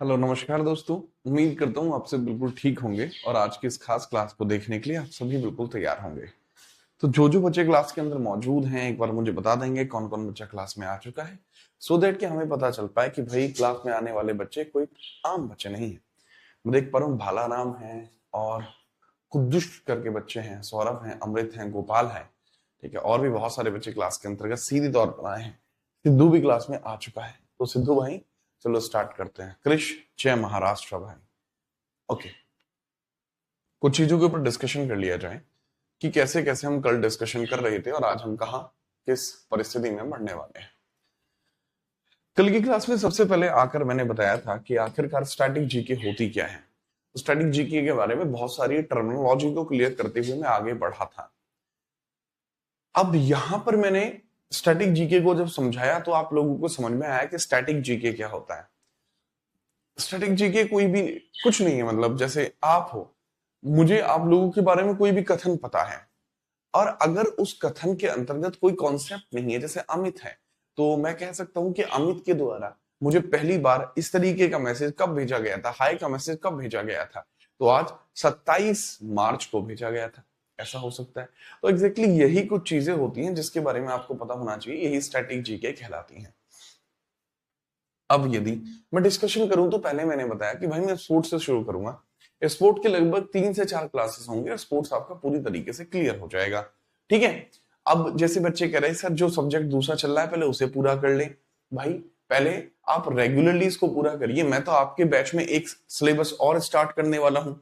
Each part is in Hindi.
हेलो नमस्कार दोस्तों। उम्मीद करता हूँ आप सब बिल्कुल ठीक होंगे और आज की इस खास क्लास को देखने के लिए आप सभी बिल्कुल तैयार होंगे। तो जो बच्चे क्लास के अंदर मौजूद हैं एक बार मुझे बता देंगे कौन कौन बच्चा क्लास में आ चुका है, सो दैट कि हमें पता चल पाए कि भाई क्लास में आने वाले बच्चे कोई आम बच्चे नहीं है। मैं देख पा रहा हूँ भाला राम है और कुद्दुश करके बच्चे हैं, सौरभ हैं, अमृत हैं, गोपाल है। ठीक है, और भी बहुत सारे बच्चे क्लास के अंतर्गत सीधे तौर पर आए हैं। सिद्धू भी क्लास में आ चुका है। तो सिद्धू भाई चलो स्टार्ट करते हैं। कृष जय महाराष्ट्र भाई। ओके, कुछ चीजों के ऊपर डिस्कशन कर लिया जाए कि कैसे कैसे हम कल डिस्कशन कर रहे थे और आज हम कहा किस परिस्थिति में बढ़ने वाले हैं। कल की क्लास में सबसे पहले आकर मैंने बताया था कि आखिरकार स्टैटिक जीके होती क्या है। स्टैटिक जीके के बारे में बहुत सारी टर्मिनोलॉजी को क्लियर करते हुए मैं आगे बढ़ा था। अब यहां पर मैंने स्टैटिक जीके को जब समझाया तो आप लोगों को समझ में आया कि स्टैटिक जीके क्या होता है। स्टैटिक जीके कोई भी कुछ नहीं है, मतलब जैसे आप हो, मुझे आप लोगों के बारे में कोई भी कथन पता है और अगर उस कथन के अंतर्गत कोई कॉन्सेप्ट नहीं है, जैसे अमित है, तो मैं कह सकता हूं कि अमित के द्वारा मुझे पहली बार इस तरीके का मैसेज कब भेजा गया था, हाय का मैसेज कब भेजा गया था, तो आज 27 मार्च को भेजा गया था। ऐसा हो सकता है। तो एग्जैक्टली यही कुछ चीजें होती हैं जिसके बारे में आपको पता होना चाहिए, यही स्टैटिक जीके कहलाती हैं। अब यदि मैं डिस्कशन करूं तो पहले मैंने बताया कि भाई मैं स्पोर्ट्स से शुरू करूंगा। स्पोर्ट के लगभग 3 से 4 क्लासेस होंगे और स्पोर्ट्स आपका पूरी तरीके से क्लियर हो जाएगा। ठीक है। अब जैसे बच्चे कह रहे हैं सर जो सब्जेक्ट दूसरा चल रहा है पहले उसे पूरा कर ले। भाई पहले आप रेगुलरली इसको पूरा करिए। मैं तो आपके बैच में एक सिलेबस और स्टार्ट करने वाला हूं,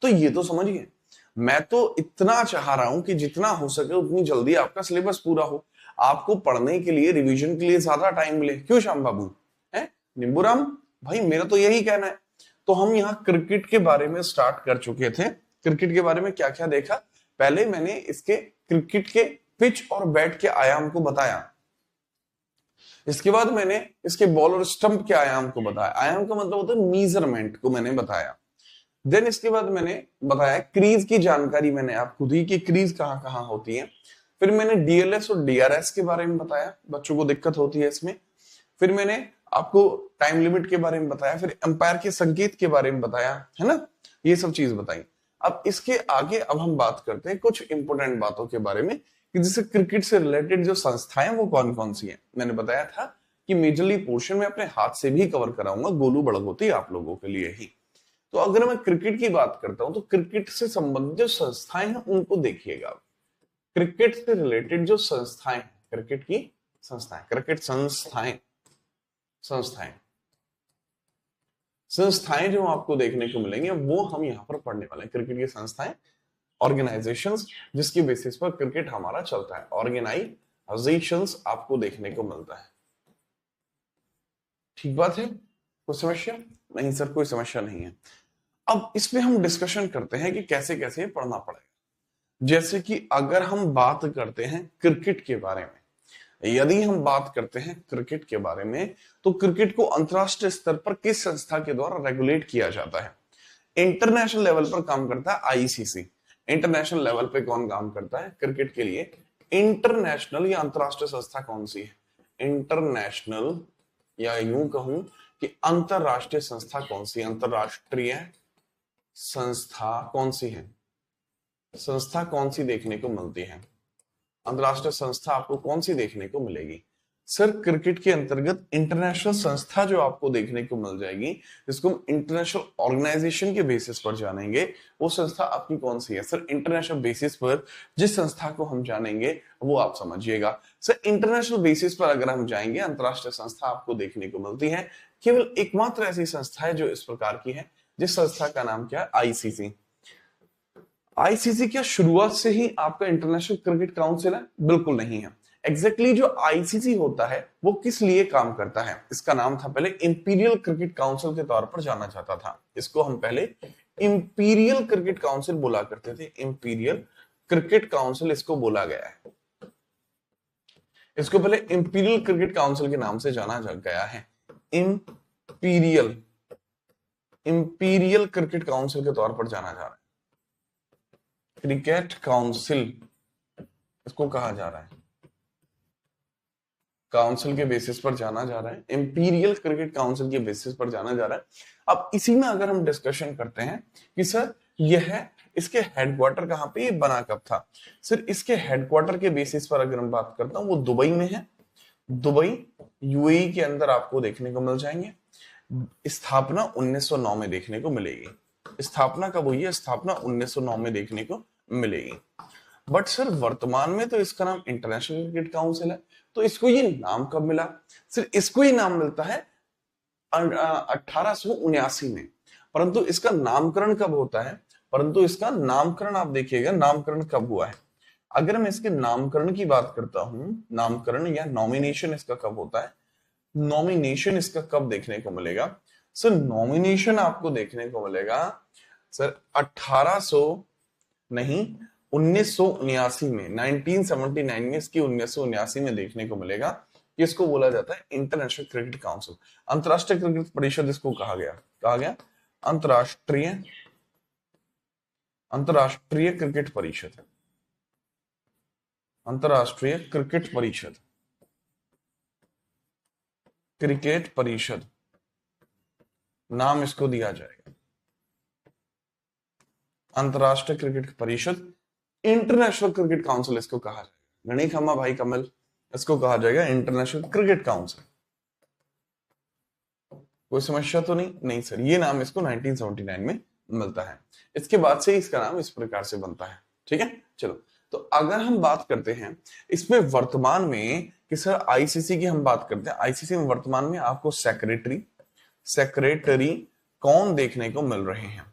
तो ये तो समझिए मैं तो इतना चाह रहा हूं कि जितना हो सके उतनी जल्दी आपका सिलेबस पूरा हो, आपको पढ़ने के लिए रिवीजन के लिए ज्यादा टाइम मिले। क्यों श्याम बाबू है निम्बूराम भाई, मेरा तो यही कहना है। तो हम यहाँ क्रिकेट के बारे में स्टार्ट कर चुके थे। क्रिकेट के बारे में क्या क्या देखा, पहले मैंने इसके क्रिकेट के पिच और बैट के आयाम को बताया। इसके बाद मैंने इसके बॉल और स्टंप के आयाम को बताया। आयाम का मतलब होता है मीजरमेंट को मैंने बताया। देन इसके बाद मैंने बताया क्रीज की जानकारी मैंने आप खुद ही कि क्रीज कहाँ कहाँ होती है। फिर मैंने डीएलएस और डीआरएस के बारे में बताया, बच्चों को दिक्कत होती है इसमें। फिर मैंने आपको टाइम लिमिट के बारे में बताया, फिर एम्पायर के संकेत के बारे में बताया, है ना, ये सब चीज बताई। अब इसके आगे अब हम बात करते हैं कुछ इंपोर्टेंट बातों के बारे में कि जैसे क्रिकेट से रिलेटेड जो संस्थाएं वो कौन कौन सी हैं। मैंने बताया था कि मेजरली पोर्शन में अपने हाथ से भी कवर कराऊंगा, गोलू बड़गोती आप लोगों के लिए ही। तो अगर मैं क्रिकेट की बात करता हूं तो क्रिकेट से संबंधित जो संस्थाएं हैं उनको देखिएगा। क्रिकेट से रिलेटेड जो संस्थाएं हैं, क्रिकेट की संस्थाएं, क्रिकेट संस्थाएं, संस्थाएं संस्थाएं जो आपको देखने को मिलेंगे वो हम यहाँ पर पढ़ने वाले हैं। क्रिकेट की संस्थाएं, ऑर्गेनाइजेशंस जिसकी बेसिस पर क्रिकेट हमारा चलता है, ऑर्गेनाइजेशंस आपको देखने को मिलता है। ठीक बात है, कोई समस्या नहीं सर? कोई समस्या नहीं है। अब इसमें हम डिस्कशन करते हैं कि कैसे कैसे पढ़ना पड़ेगा। जैसे कि अगर हम बात करते हैं क्रिकेट के बारे में, यदि हम बात करते हैं क्रिकेट के बारे में, तो क्रिकेट को अंतरराष्ट्रीय स्तर पर किस संस्था के द्वारा रेगुलेट किया जाता है? इंटरनेशनल लेवल पर काम करता है आईसीसी। इंटरनेशनल लेवल पे कौन काम करता है क्रिकेट के लिए? इंटरनेशनल या अंतरराष्ट्रीय संस्था कौन सी है? इंटरनेशनल या यूं कहूं कि अंतरराष्ट्रीय संस्था कौन सी? अंतरराष्ट्रीय संस्था कौन सी है? संस्था कौन सी देखने को मिलती है? अंतरराष्ट्रीय संस्था आपको कौन सी देखने को मिलेगी? सर क्रिकेट के अंतर्गत इंटरनेशनल संस्था जो आपको देखने को मिल जाएगी, जिसको हम इंटरनेशनल ऑर्गेनाइजेशन के बेसिस पर जानेंगे, वो संस्था आपकी कौन सी है? सर इंटरनेशनल बेसिस पर जिस संस्था को हम जानेंगे वो आप समझिएगा। सर इंटरनेशनल बेसिस पर अगर हम जाएंगे, अंतरराष्ट्रीय संस्था आपको देखने को मिलती है, केवल एकमात्र ऐसी संस्था है जो इस प्रकार की है, जिस संस्था का नाम क्या है? आईसीसी। आईसीसी क्या शुरुआत से ही आपका इंटरनेशनल क्रिकेट काउंसिल है? बिल्कुल नहीं है। एग्जैक्टली जो आईसीसी होता है वो किस लिए काम करता है? इसका नाम था पहले इंपीरियल क्रिकेट काउंसिल के तौर पर जाना जाता था। इसको हम पहले इंपीरियल क्रिकेट काउंसिल बोला करते थे। इंपीरियल क्रिकेट काउंसिल इसको बोला गया है। इसको पहले इंपीरियल क्रिकेट काउंसिल के नाम से जाना गया है। इंपीरियल इंपीरियल क्रिकेट काउंसिल के तौर पर जाना जा रहा है। क्रिकेट काउंसिल इसको कहा जा रहा है। काउंसिल के बेसिस पर जाना जा रहा है, इंपीरियल क्रिकेट काउंसिल के बेसिस पर जाना जा रहा है। अब इसी में अगर हम डिस्कशन करते हैं कि सर यह है, इसके हेडक्वार्टर कहाँ पे, ये बना कब था, सर इसके हेडक्वार्टर के बेसिस पर अगर हम बात करता हूं वो दुबई में है। दुबई यूएई के अंदर आपको देखने को मिल जाएंगे। स्थापना 1909 में देखने को मिलेगी। स्थापना कब हुई है, स्थापना 1909 में देखने को मिलेगी। बट सर वर्तमान में तो इसका नाम इंटरनेशनल क्रिकेट काउंसिल है, तो इसको ये नाम कब मिला, सर इसको ये नाम मिलता है 1879 में। परंतु इसका नामकरण कब होता है, परंतु इसका नामकरण आप देखिएगा नामकरण कब हुआ है। अगर मैं इसके नामकरण की बात करता हूं, नामकरण या नॉमिनेशन इसका कब होता है, नॉमिनेशन इसका कब देखने को मिलेगा, सर नॉमिनेशन आपको देखने को मिलेगा सर 1800 नहीं 1979 में, 1979 में इसकी 1979 में देखने को मिलेगा। इसको बोला जाता है इंटरनेशनल क्रिकेट काउंसिल, अंतरराष्ट्रीय क्रिकेट परिषद इसको कहा गया अंतरराष्ट्रीय क्रिकेट परिषद, अंतरराष्ट्रीय क्रिकेट परिषद नाम इसको दिया जाएगा, अंतरराष्ट्रीय क्रिकेट परिषद, इंटरनेशनल क्रिकेट काउंसिल इसको कहा जाएगा। गणित खम्मा भाई कमल, इसको कहा जाएगा इंटरनेशनल क्रिकेट काउंसिल। कोई समस्या तो नहीं सर, ये नाम इसको 1979 में मिलता है। इसके बाद से इसका नाम इस प्रकार से बनता है। ठीक है, चलो तो अगर हम बात करते हैं इसमें वर्तमान में कि सर आईसीसी की हम बात करते हैं, आईसीसी में वर्तमान में आपको सेक्रेटरी कौन देखने को मिल रहे हैं।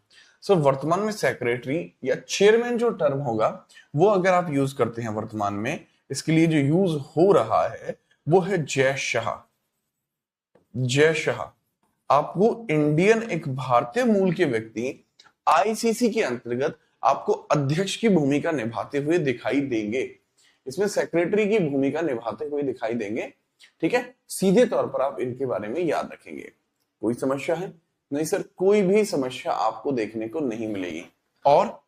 सो वर्तमान में सेक्रेटरी या चेयरमैन जो टर्म होगा वो अगर आप यूज करते हैं वर्तमान में, इसके लिए जो यूज हो रहा है वो है जय शाह। आपको इंडियन, एक भारतीय मूल के व्यक्ति आईसीसी के अंतर्गत आपको अध्यक्ष की भूमिका निभाते हुए दिखाई देंगे। इसमें सेक्रेटरी की भूमिका निभाते हुए दिखाई देंगे। ठीक है, सीधे तौर पर आप इनके बारे में याद रखेंगे। कोई समस्या है? नहीं सर, कोई भी समस्या आपको देखने को नहीं मिलेगी। और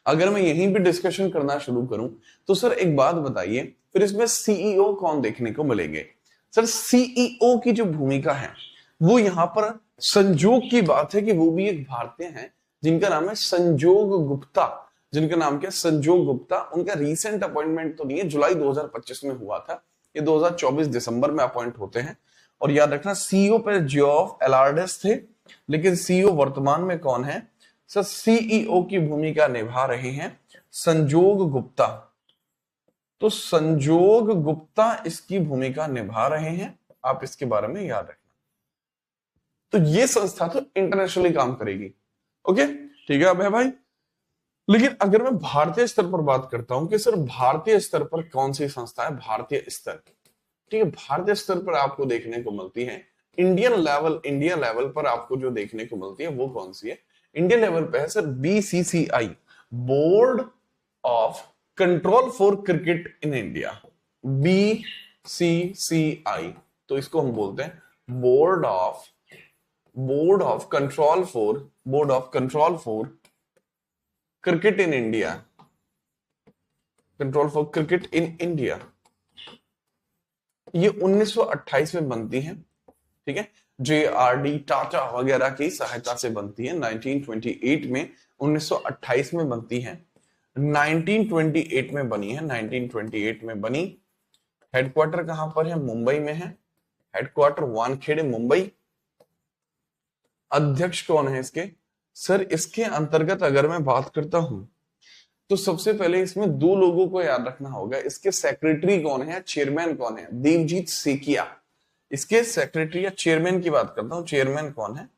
अगर मैं यहीं पे डिस्कशन करना शुरू करूं तो सर एक बात बताइए, फिर इसमें सीईओ कौन देखने को मिलेंगे। सर सीईओ की जो भूमिका है वो यहां पर संजोग की बात है कि वो भी एक भारतीय हैं जिनका नाम है संजोग गुप्ता। जिनका नाम क्या, संजोग गुप्ता। उनका रीसेंट अपॉइंटमेंट तो नहीं है, जुलाई 2025 में हुआ था, ये 2024 दिसंबर में अपॉइंट होते हैं। और याद रखना सीईओ पे जियोफ एलार्डिस थे, लेकिन सीईओ वर्तमान में कौन है, सर सीईओ की भूमिका निभा रहे हैं संजोग गुप्ता। तो संजोग गुप्ता इसकी भूमिका निभा रहे हैं, आप इसके बारे में याद रखना। तो ये संस्था तो इंटरनेशनली काम करेगी। ओके, ठीक है अब है भाई। लेकिन अगर मैं भारतीय स्तर पर बात करता हूं कि सर भारतीय स्तर पर कौन सी संस्था है, भारतीय स्तर, ठीक है, भारतीय स्तर पर आपको देखने को मिलती है इंडिया लेवल पर आपको जो देखने को मिलती है वो कौन सी है, इंडिया लेवल पे है sir BCCI, board of control for cricket in India, BCCI. तो इसको हम बोलते हैं board of control for cricket in India, control for cricket in India. ये 1928 में बनती है। ठीक है, JRD टाटा वगैरह की सहायता से बनती है। 1928 में 1928 में बनती है, 1928 में बनी है, 1928 में बनी। हेडक्वार्टर कहां पर है, मुंबई में है, हेडक्वार्टर वानखेड़े मुंबई। अध्यक्ष कौन है इसके, सर इसके अंतर्गत अगर मैं बात करता हूं तो सबसे पहले इसमें दो लोगों को याद रखना होगा। इसके सेक्रेटरी कौन है, चेयरमैन कौन है, देवजीत सेकिया। इसके सेक्रेटरी या चेयरमैन की बात करता हूं, चेयरमैन कौन है,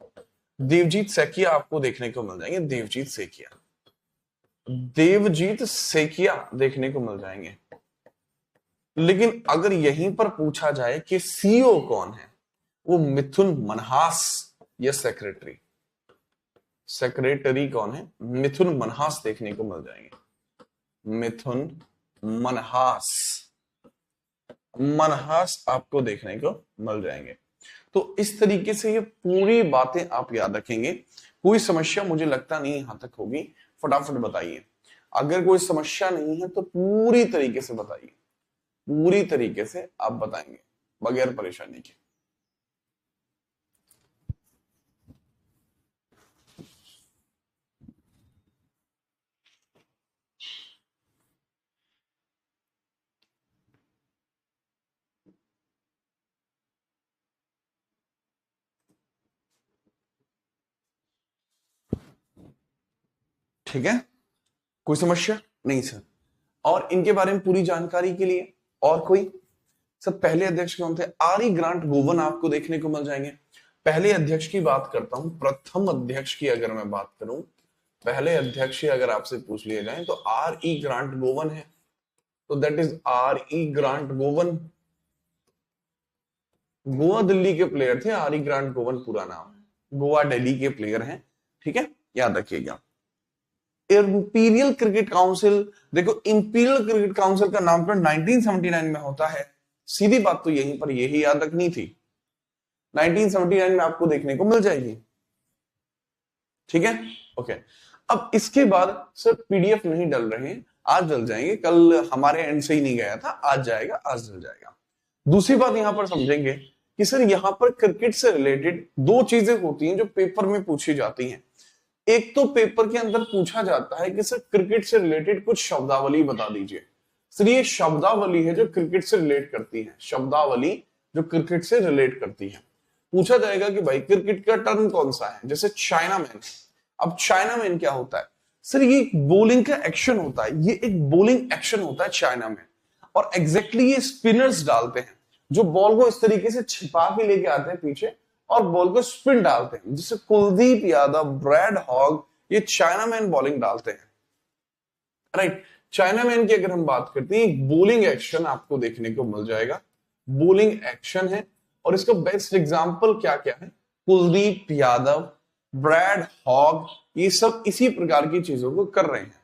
देवजीत सेकिया आपको देखने को मिल जाएंगे, देवजीत सेकिया देखने को मिल जाएंगे। लेकिन अगर यहीं पर पूछा जाए कि सीईओ कौन है, वो मिथुन मनहास, ये सेक्रेटरी कौन है, मिथुन मनहास देखने को मिल जाएंगे, मिथुन मनहास आपको देखने को मिल जाएंगे। तो इस तरीके से ये पूरी बातें आप याद रखेंगे। कोई समस्या मुझे लगता नहीं यहां तक होगी, फटाफट बताइए। अगर कोई समस्या नहीं है तो पूरी तरीके से बताइए। पूरी तरीके से आप बताएंगे बगैर परेशानी के। ठीक है, कोई समस्या नहीं सर? और इनके बारे में पूरी जानकारी के लिए और कोई? सर पहले अध्यक्ष कौन थे? आर ई ग्रांट गोवन आपको देखने को मिल जाएंगे। पहले अध्यक्ष की बात करता हूं, प्रथम अध्यक्ष की अगर मैं बात करूं, पहले अध्यक्ष की अगर आपसे पूछ लिया जाए तो आर ई ग्रांट गोवन है, तो that is R E grant Goan. Goa Delhi के प्लेयर थे, आर ई ग्रांट गोवन पूरा नाम है, गोवा दिल्ली के प्लेयर हैं, ठीक है, याद रखिएगा। इंपीरियल क्रिकेट काउंसिल, देखो इंपीरियल क्रिकेट काउंसिल का नामकरण 1979 में होता है, सीधी बात तो यहीं पर यही याद रखनी थी, 1979 में आपको देखने को मिल जाएगी, ठीक है, ओके। अब इसके बाद सर पीडीएफ नहीं डल रहे, आज डल जाएंगे, कल हमारे एंड से ही नहीं गया था, आज जाएगा, आज डल जाएगा। दूसरी बात यहां पर समझेंगे कि सर यहां पर क्रिकेट से रिलेटेड दो चीजें होती हैं जो पेपर में पूछी जाती हैं। एक तो पेपर के अंदर पूछा जाता है कि सर क्रिकेट से रिलेटेड कुछ शब्दावली बता दीजिए। सर ये शब्दावली है जो क्रिकेट से रिलेट करती है, शब्दावली जो क्रिकेट से रिलेट करती है। पूछा जाएगा कि भाई क्रिकेट का टर्म कौन सा है, जैसे चाइना मैन। अब चाइना मैन क्या होता है? सर ये बॉलिंग का एक्शन होता है, ये एक बॉलिंग एक्शन होता है चाइना मैन, और एग्जैक्टली ये स्पिनर्स डालते हैं जो बॉल को इस तरीके से छिपा के लेके आते हैं पीछे और बॉल को स्पिन डालते हैं, जिससे कुलदीप यादव, ब्रैड हॉग, ये चाइना मैन बॉलिंग डालते हैं, राइट। चाइना मैन की अगर हम बात करते हैं, बॉलिंग एक्शन आपको देखने को मिल जाएगा, बॉलिंग एक्शन है, और इसका बेस्ट एग्जांपल क्या क्या है? कुलदीप यादव, ब्रैड हॉग, ये सब इसी प्रकार की चीजों को कर रहे हैं।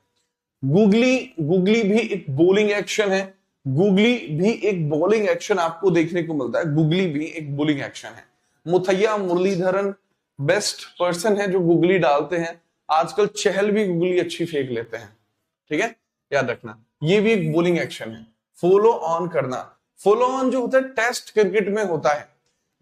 गुगली भी एक बॉलिंग एक्शन है, गुगली भी एक बॉलिंग एक्शन आपको देखने को मिलता है, गुगली भी एक बॉलिंग एक्शन है। मुथैया मुरलीधरन बेस्ट पर्सन है जो गुगली डालते हैं, आजकल चहल भी गुगली अच्छी फेंक लेते हैं, ठीक है, याद रखना, ये भी एक बॉलिंग एक्शन है। फॉलो ऑन करना, फॉलो ऑन जो होता है टेस्ट क्रिकेट में होता है,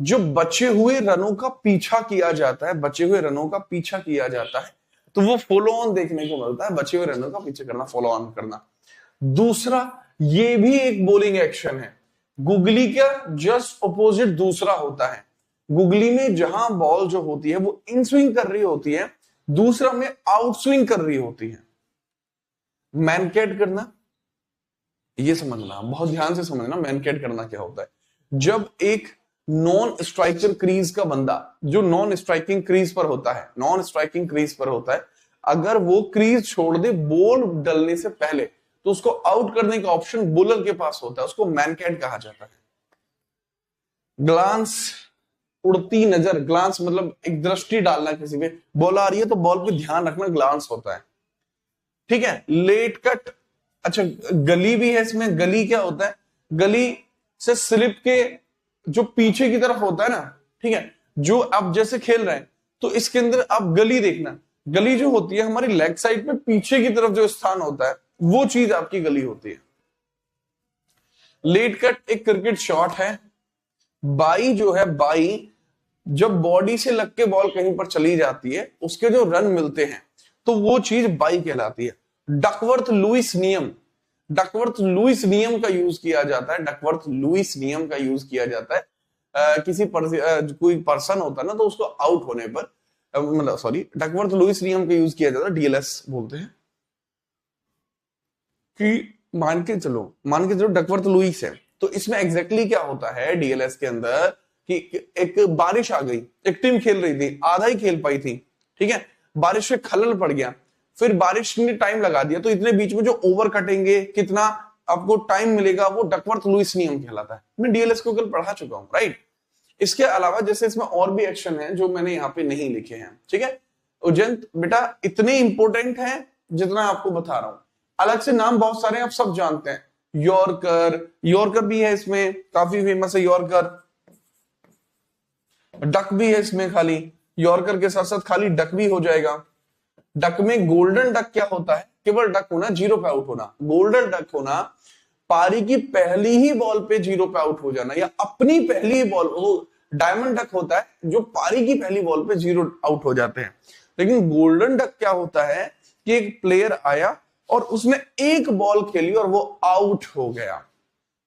जो बचे हुए रनों का पीछा किया जाता है, बचे हुए रनों का पीछा किया जाता है, तो वो फॉलो ऑन देखने को मिलता है, बचे हुए रनों का पीछे करना, फॉलो ऑन करना। दूसरा, ये भी एक बॉलिंग एक्शन है, गुगली का जस्ट ऑपोजिट दूसरा होता है। गुगली में जहां बॉल जो होती है वो इन स्विंग कर रही होती है, दूसरा में आउट स्विंग कर रही होती है। मैनकेट करना, ये समझना, बहुत ध्यान से समझना, मैनकेट करना क्या होता है। जब एक नॉन स्ट्राइकर क्रीज का बंदा, जो नॉन स्ट्राइकिंग क्रीज पर होता है, नॉन स्ट्राइकिंग क्रीज पर होता है, अगर वो क्रीज छोड़ दे बॉल डलने से पहले, तो उसको आउट करने का ऑप्शन बॉलर के पास होता है, उसको मैनकेट कहा जाता है। ग्लांस, उड़ती नजर, ग्लांस मतलब एक दृष्टि डालना किसी पे, बॉल आ रही है तो बॉल पे ध्यान रखना, ग्लांस होता है, ठीक है। लेट कट, अच्छा गली भी है इसमें, गली क्या होता है? गली से स्लिप के जो पीछे की तरफ होता है ना, ठीक है, जो आप जैसे खेल रहे हैं तो इसके अंदर आप गली देखना, गली जो होती है हमारी लेग साइड में पीछे की तरफ जो स्थान होता है वो चीज आपकी गली होती है। लेट कट एक क्रिकेट शॉट है। बाई जो है, बाई जब बॉडी से लग के बॉल कहीं पर चली जाती है, उसके जो रन मिलते हैं तो वो चीज बाई कहलाती है। डकवर्थ लुइस नियम, डकवर्थ लुइस नियम का यूज किया जाता है, डकवर्थ लुइस नियम का यूज किया जाता है। कोई पर्सन होता है ना, तो उसको आउट होने पर, मतलब सॉरी, डकवर्थ लुइस नियम का यूज किया जाता है, डीएलएस बोलते हैं, कि मान के चलो डकवर्थ लुइस है, तो इसमें एग्जैक्टली क्या होता है डीएलएस के अंदर कि एक बारिश आ गई, एक टीम खेल रही थी, आधा ही खेल पाई थी, ठीक है, बारिश में खलल पड़ गया, फिर बारिश ने टाइम लगा दिया, तो इतने बीच में जो ओवर कटेंगे, कितना आपको टाइम मिलेगा, वो डकवर्थ लुइस नियम कहलाता है। मैं डीएलएस को कल पढ़ा चुका हूं, राइट। इसके अलावा जैसे इसमें और भी एक्शन है जो मैंने यहाँ पे नहीं लिखे हैं, ठीक है। उजंत बेटा इतने इंपॉर्टेंट है जितना आपको बता रहा हूं, अलग से नाम बहुत सारे आप सब जानते हैं, यॉर्कर, यॉर्कर भी है इसमें, काफी फेमस है यॉर्कर। डक भी है इसमें, खाली यॉर्कर के साथ साथ खाली डक भी हो जाएगा। डक में गोल्डन डक क्या होता है? केवल डक होना, जीरो पे आउट होना। गोल्डन डक होना पारी की पहली ही बॉल पे जीरो पे आउट हो जाना, या अपनी पहली ही बॉल, वो डायमंड डक होता है जो पारी की पहली बॉल पे जीरो आउट हो जाते हैं। लेकिन गोल्डन डक क्या होता है कि एक प्लेयर आया और उसने एक बॉल खेली और वो आउट हो गया।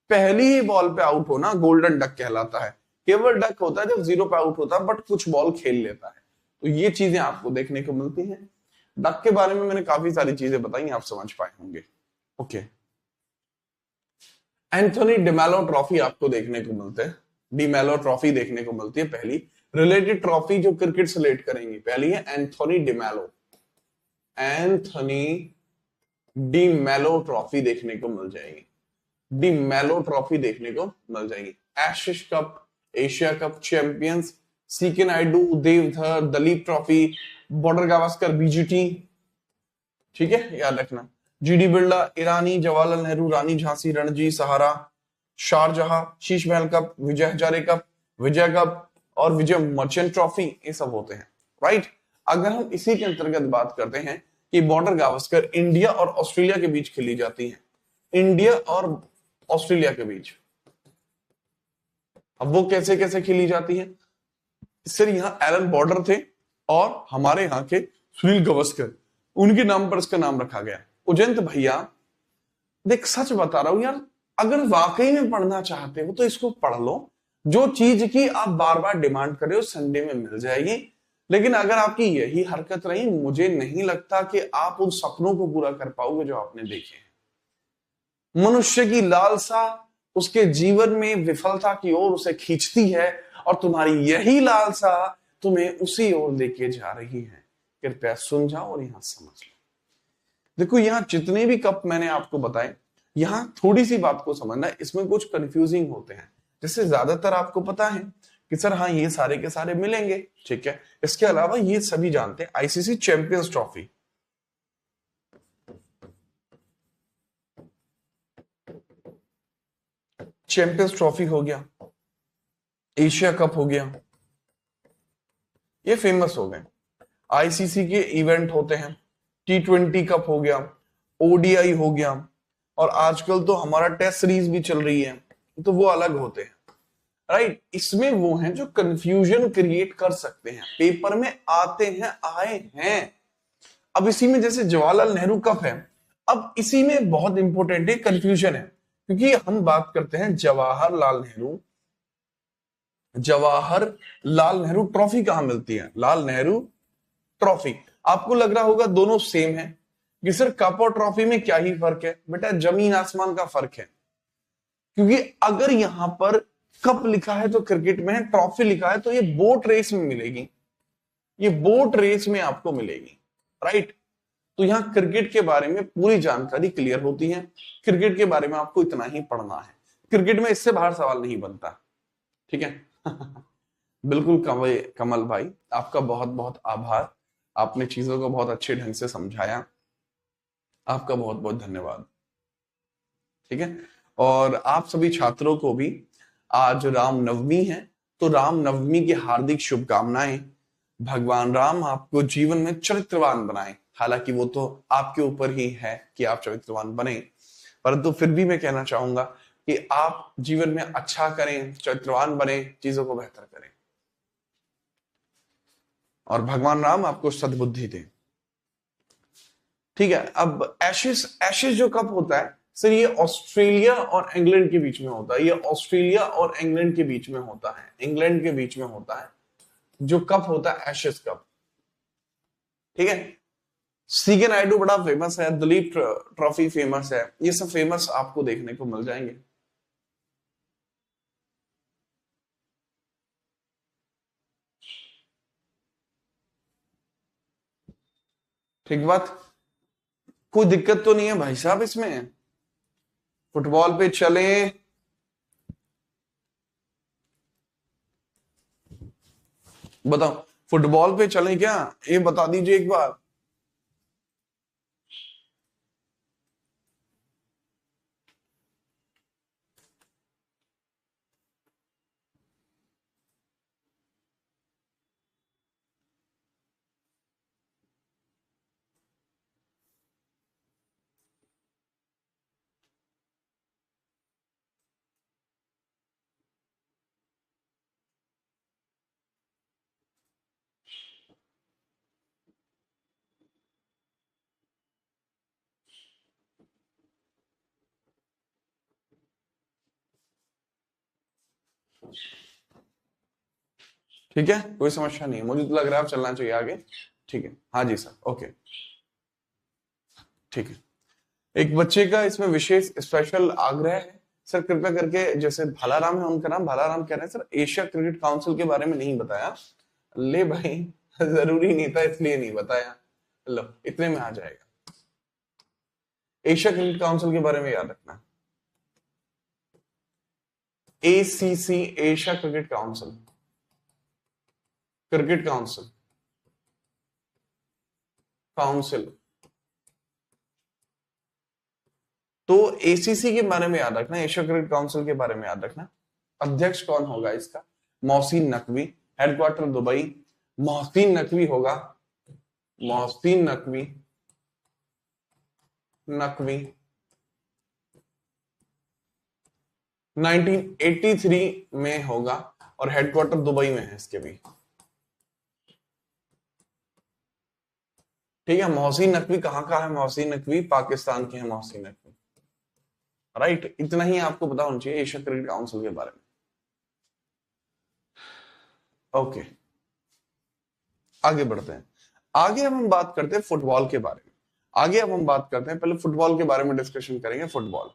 पहली ही बॉल पे आउट होना गोल्डन डक कहलाता है। केवल डक होता है जब जीरो पे आउट होता है बट कुछ बॉल खेल लेता है। तो ये चीजें आपको देखने को मिलती हैं। डक के बारे में मैंने काफी सारी चीजें बताई, आप समझ पाए होंगे। ओके, एंथोनी डिमेलो ट्रॉफी आपको देखने को मिलते हैं। डिमेलो ट्रॉफी देखने को मिलती है पहली। रिलेटेड ट्रॉफी जो क्रिकेट से रिलेट करेंगे, पहली है एंथोनी डिमेलो। एंथोनी डी मेलो ट्रॉफी देखने को मिल जाएगी। डी मेलो ट्रॉफी देखने को मिल जाएगी। Ashes cup, Asia cup champions, CK Naidu, Deodhar, Duleep trophy, Border Gavaskar BGT, ठीक है, याद रखना। GD Birla, Irani, Jawaharlal Nehru, Rani Jhansi, Ranji, Sahara, Sharjah, Sheesh Mahal cup, Vijay Hazare cup, Vijay cup और विजय मर्चेंट ट्रॉफी, ये सब होते हैं, राइट। अगर हम इसी के अंतर्गत बात करते हैं कि बॉर्डर गावस्कर इंडिया और ऑस्ट्रेलिया के बीच खेली जाती है, इंडिया और ऑस्ट्रेलिया के बीच, अब वो कैसे कैसे खेली जाती है। सर यहाँ एलन बॉर्डर थे और हमारे यहाँ के सुनील गावस्कर, उनके नाम पर इसका नाम रखा गया। उजंत भैया देख, सच बता रहा हूं यार, अगर वाकई में पढ़ना चाहते हो तो इसको पढ़ लो। जो चीज की आप बार बार डिमांड कर रहे हो संडे में मिल जाएगी। लेकिन अगर आपकी यही हरकत रही, मुझे नहीं लगता कि आप उन सपनों को पूरा कर पाओगे जो आपने देखे हैं। मनुष्य की लालसा उसके जीवन में विफलता की ओर उसे खींचती है और तुम्हारी यही लालसा तुम्हें उसी ओर लेके जा रही है। कृपया सुन जाओ और यहां समझ लो। देखो, यहां जितने भी कप मैंने आपको बताए, यहां थोड़ी सी बात को समझना, इसमें कुछ कंफ्यूजिंग होते हैं। जैसे ज्यादातर आपको पता है कि सर हाँ ये सारे के सारे मिलेंगे, ठीक है। इसके अलावा ये सभी जानते हैं ICC champions trophy, champions trophy हो गया, एशिया कप हो गया, ये फेमस हो गए। आईसीसी के इवेंट होते हैं, T20 कप हो गया, ओडीआई हो गया, और आजकल तो हमारा टेस्ट सीरीज भी चल रही है, तो वो अलग होते हैं, राइट। इसमें वो हैं जो कंफ्यूजन क्रिएट कर सकते हैं, पेपर में आते हैं, आए हैं। अब इसी में जैसे जवाहरलाल नेहरू कप है, अब इसी में बहुत इंपॉर्टेंट है कंफ्यूजन है, क्योंकि हम बात करते हैं जवाहरलाल नेहरू, जवाहरलाल नेहरू ट्रॉफी कहां मिलती है, लाल नेहरू ट्रॉफी। आपको लग रहा होगा दोनों सेम है कि सर कप और ट्रॉफी में क्या ही फर्क है। बेटा जमीन आसमान का फर्क है, क्योंकि अगर यहां पर कप लिखा है तो क्रिकेट में है, ट्रॉफी लिखा है तो ये बोट रेस में मिलेगी, ये बोट रेस में आपको मिलेगी, राइट। तो यहां क्रिकेट के बारे में पूरी जानकारी क्लियर होती है। क्रिकेट के बारे में आपको इतना ही पढ़ना है, क्रिकेट में इससे बाहर सवाल नहीं बनता, ठीक है। बिल्कुल कमल भाई, आपका बहुत बहुत आभार। आपने चीजों को बहुत अच्छे ढंग से समझाया, आपका बहुत बहुत धन्यवाद, ठीक है। और आप सभी छात्रों को भी आज रामनवमी है, तो रामनवमी की हार्दिक शुभकामनाएं। भगवान राम आपको जीवन में चरित्रवान बनाए। हालांकि वो तो आपके ऊपर ही है कि आप चरित्रवान बने, परंतु फिर भी मैं कहना चाहूंगा कि आप जीवन में अच्छा करें, चरित्रवान बने, चीजों को बेहतर करें, और भगवान राम आपको सद्बुद्धि दें, ठीक है। अब एशेज, एशेज जो कप होता है सर, ये ऑस्ट्रेलिया और इंग्लैंड के बीच में होता है, ये ऑस्ट्रेलिया और इंग्लैंड के बीच में होता है, इंग्लैंड के बीच में होता है जो कप होता है, एशेज कप, ठीक है। सीके नायडू बड़ा फेमस है, दलीप ट्रॉफी फेमस है, ये सब फेमस आपको देखने को मिल जाएंगे। ठीक बात, कोई दिक्कत तो नहीं है भाई साहब इसमें। फुटबॉल पे चले, बताओ फुटबॉल पे चले क्या, ये बता दीजिए एक बार। ठीक है, कोई समस्या नहीं है, मुझे तो लग रहा है अब चलना चाहिए आगे। ठीक है, हाँ जी सर, ओके, ठीक है। एक बच्चे का इसमें विशेष स्पेशल आग्रह है सर, कृपया करके, जैसे भालाराम है, उनका नाम भालाराम कह रहे हैं सर, एशिया क्रिकेट काउंसिल के बारे में नहीं बताया। ले भाई, जरूरी नहीं था इसलिए नहीं बताया, लो इतने में आ जाएगा। एशिया क्रिकेट काउंसिल के बारे में याद रखना, ACC, Asia cricket council, cricket council, council. तो एसीसी के बारे में याद रखना, एशिया क्रिकेट काउंसिल के बारे में याद रखना। अध्यक्ष कौन होगा इसका? मोहसिन नकवी, हेडक्वार्टर दुबई, मोहसिन नकवी होगा, मोहसिन नकवी, नकवी 1983 में होगा और हेडक्वार्टर दुबई में है इसके भी। ठीक है, मोहसिन नकवी कहां का है? मोहसिन नकवी पाकिस्तान के हैं मोहसिन नकवी, राइट। इतना ही आपको पता होना चाहिए एशिया क्रिकेट काउंसिल के बारे में। ओके, आगे बढ़ते हैं। आगे अब हम बात करते हैं फुटबॉल के बारे में। आगे अब हम बात करते हैं, पहले फुटबॉल के बारे में डिस्कशन करेंगे। फुटबॉल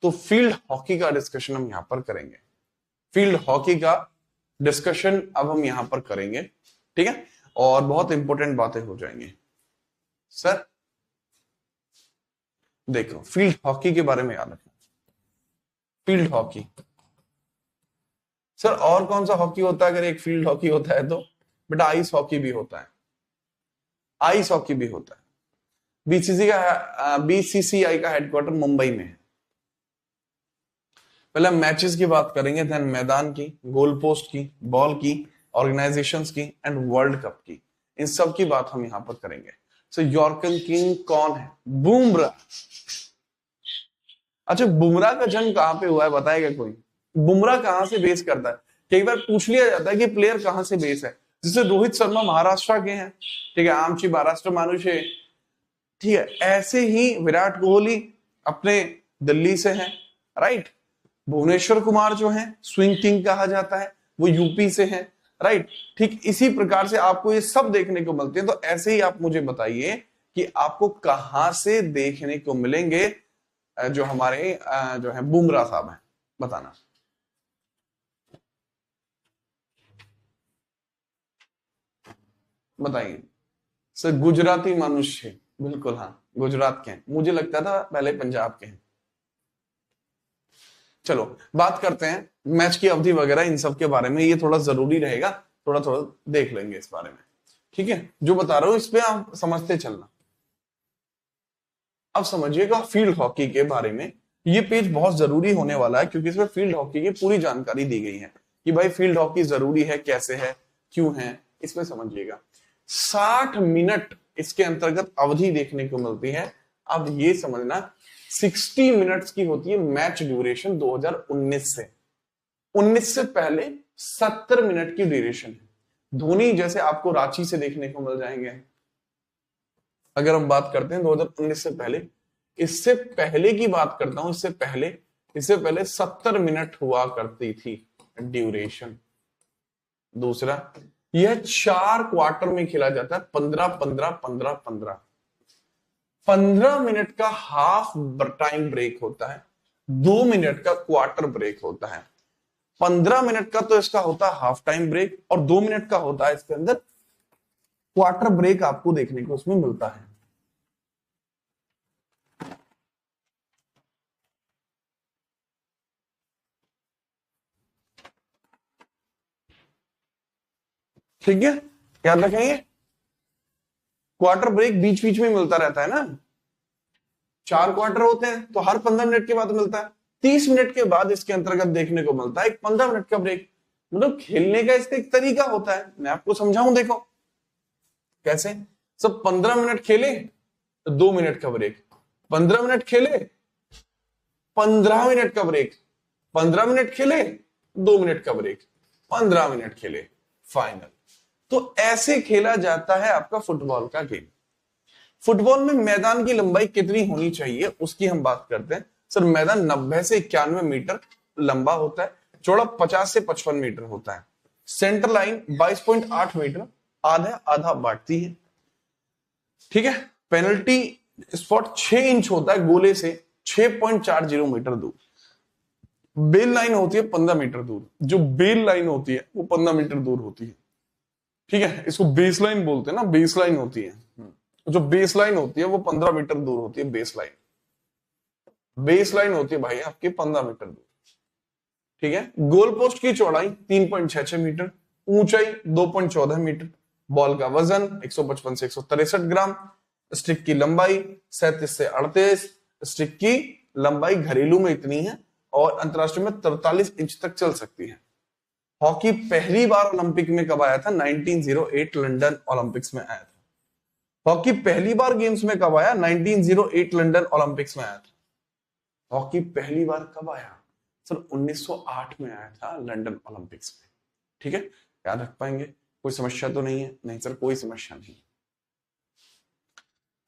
तो फील्ड हॉकी का डिस्कशन हम यहां पर करेंगे, फील्ड हॉकी का डिस्कशन अब हम यहां पर करेंगे, ठीक है। और बहुत इंपॉर्टेंट बातें हो जाएंगी सर। देखो, फील्ड हॉकी के बारे में याद रखना, फील्ड हॉकी सर, और कौन सा हॉकी होता है? अगर एक फील्ड हॉकी होता है तो बेटा आइस हॉकी भी होता है, आइस हॉकी भी होता है। बीसीसीआई का हेडक्वार्टर मुंबई में है। पहले मैचेस की बात करेंगे, देन मैदान की, गोल पोस्ट की, बॉल की, ऑर्गेनाइजेशंस की एंड वर्ल्ड कप की, इन सब की बात हम यहां पर करेंगे। सो यॉर्कन किंग कौन है? बुमराह। अच्छा, बुमराह का जन्म कहां पे हुआ है बताएगा कोई? बुमराह कहां से बेस करता है? कई बार पूछ लिया जाता है कि प्लेयर कहां से बेस है, जैसे रोहित शर्मा महाराष्ट्र के हैं, ठीक है, आमची महाराष्ट्र मानुष है, ठीक है। ऐसे ही विराट कोहली अपने दिल्ली से हैं, राइट। भुवनेश्वर कुमार जो है स्विंग किंग कहा जाता है, वो यूपी से हैं, राइट। ठीक इसी प्रकार से आपको ये सब देखने को मिलते हैं। तो ऐसे ही आप मुझे बताइए कि आपको कहां से देखने को मिलेंगे जो हमारे जो है बुमराह साहब हैं, बताना। बताइए सर। गुजराती मनुष्य, बिल्कुल हाँ, गुजरात के हैं, मुझे लगता था पहले पंजाब के हैं। चलो बात करते हैं मैच की अवधि वगैरह इन सब के बारे में, ये थोड़ा जरूरी रहेगा, थोड़ा थोड़ा देख लेंगे इस बारे में, ठीक है। जो बता रहा हूं इस पे आप समझते चलना। अब समझिएगा फील्ड हॉकी के बारे में, ये पेज बहुत जरूरी होने वाला है क्योंकि इसमें फील्ड हॉकी की पूरी जानकारी दी गई है कि भाई फील्ड हॉकी जरूरी है, कैसे है, क्यों है, इसमें समझिएगा। 60 मिनट इसके अंतर्गत अवधि देखने को मिलती है। अब ये समझना 60 मिनट्स की होती है मैच ड्यूरेशन 2019 से। 19 से पहले 70 मिनट की ड्यूरेशन है। धोनी जैसे आपको रांची से देखने को मिल जाएंगे अगर हम बात करते हैं 2019 से पहले। इससे पहले की बात करता हूं, इससे पहले 70 मिनट हुआ करती थी ड्यूरेशन। दूसरा, यह 4 क्वार्टर में खेला जाता है, 15 15 15 15 15 मिनट का हाफ टाइम ब्रेक होता है, 2 मिनट का क्वार्टर ब्रेक होता है। 15 मिनट का तो इसका होता है हाफ टाइम ब्रेक और 2 मिनट का होता है इसके अंदर क्वार्टर ब्रेक, आपको देखने को उसमें मिलता है। ठीक है, याद रखेंगे, क्वार्टर ब्रेक बीच बीच में मिलता रहता है ना। 4 क्वार्टर होते हैं तो हर 15 मिनट के बाद मिलता है। 30 मिनट के बाद इसके अंतर्गत देखने को मिलता है एक 15 मिनट का ब्रेक। मतलब खेलने का इसका एक तरीका होता है, मैं आपको समझाऊं, देखो कैसे। सब 15 मिनट खेले तो 2 मिनट का ब्रेक, 15 मिनट खेले 15 मिनट का ब्रेक, 15 मिनट खेले 2 मिनट का ब्रेक, 15 मिनट खेले, फाइनल। तो ऐसे खेला जाता है आपका फुटबॉल का गेम। फुटबॉल में मैदान की लंबाई कितनी होनी चाहिए उसकी हम बात करते हैं। सर मैदान 90 से 91 मीटर लंबा होता है। चौड़ा 50 से 55 मीटर होता है। सेंटर लाइन 22.8 मीटर, आधा आधा बांटती है। ठीक है, पेनल्टी स्पॉट 6 इंच होता है गोले से 6.40 मीटर दूर। बेल लाइन होती है 15 मीटर दूर। जो बेल लाइन होती है वो 15 मीटर दूर होती है। ठीक है, इसको बेस लाइन बोलते हैं ना, बेस लाइन होती है। जो बेस लाइन होती है वो 15 मीटर दूर होती है। बेस लाइन, बेस लाइन होती है भाई आपकी 15 मीटर दूर। ठीक है, गोल पोस्ट की चौड़ाई 3.66 मीटर, ऊंचाई 2.14 मीटर, बॉल का वजन 155 से 163 ग्राम, स्टिक की लंबाई 37 से 38। स्टिक की लंबाई घरेलू में इतनी है और अंतरराष्ट्रीय में 43 इंच तक चल सकती है। हॉकी पहली बार ओलंपिक में कब आया था? 1908 लंदन ओलंपिक्स में आया था। हॉकी पहली बार गेम्स में कब आया? 1908 लंदन ओलंपिक्स में आया था। हॉकी पहली बार कब आया सर? 1908 में आया था लंदन ओलंपिक्स में। ठीक है, याद रख पाएंगे? कोई समस्या तो नहीं है? नहीं सर, कोई समस्या नहीं।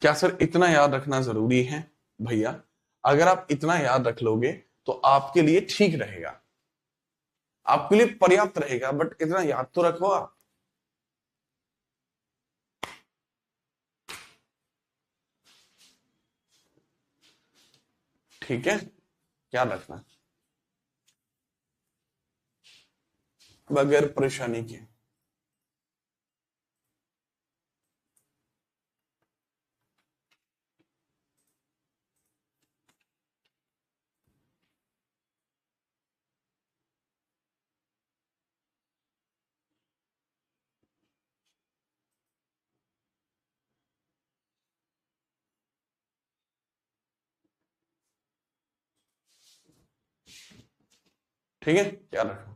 क्या सर इतना याद रखना जरूरी है? भैया अगर आप इतना याद रख लोगे तो आपके लिए ठीक रहेगा, आपके लिए पर्याप्त रहेगा, बट इतना याद तो रखो आप। ठीक है, क्या रखना बगैर परेशानी के। ठीक है, क्या रखना।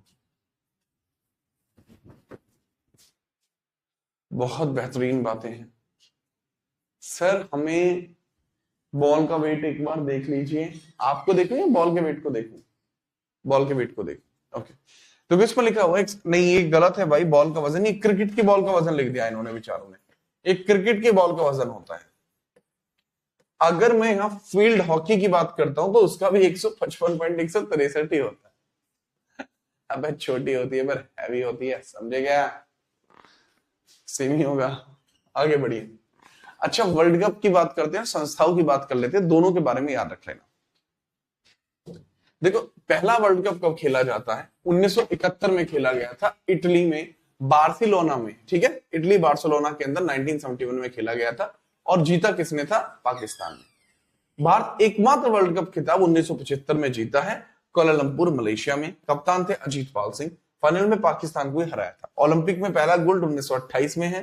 बहुत बेहतरीन बातें हैं सर। हमें बॉल का वेट एक बार देख लीजिए। आपको देखना है बॉल के वेट को देखना? बॉल के वेट को देखना, ओके। तो किस पर लिखा हुआ है? नहीं, ये गलत है भाई। बॉल का वजन, ये क्रिकेट की बॉल का वजन लिख दिया इन्होंने विचारों ने। एक क्रिकेट के बॉल का वजन होता है। अगर मैं यहाँ फील्ड हॉकी की बात करता हूं तो उसका भी 155.163 ही होता है। अब छोटी होती है पर हैवी होती है, समझे क्या? सेम ही होगा। आगे बढ़िए। अच्छा, वर्ल्ड कप की बात करते हैं, संस्थाओं की बात कर लेते हैं, दोनों के बारे में याद रख लेना। देखो, पहला वर्ल्ड कप कब खेला जाता है? 1971 में खेला गया था, इटली में, बार्सिलोना में। ठीक है, इटली बार्सिलोना के अंदर 1971 में खेला गया था। और जीता किसने था? पाकिस्तान ने। भारत एकमात्र वर्ल्ड कप खिताब 1975 में जीता है, कोलालंपुर मलेशिया में। कप्तान थे अजीत पाल सिंह। फाइनल में पाकिस्तान को हराया था। ओलंपिक में पहला गोल्ड 1928 में है।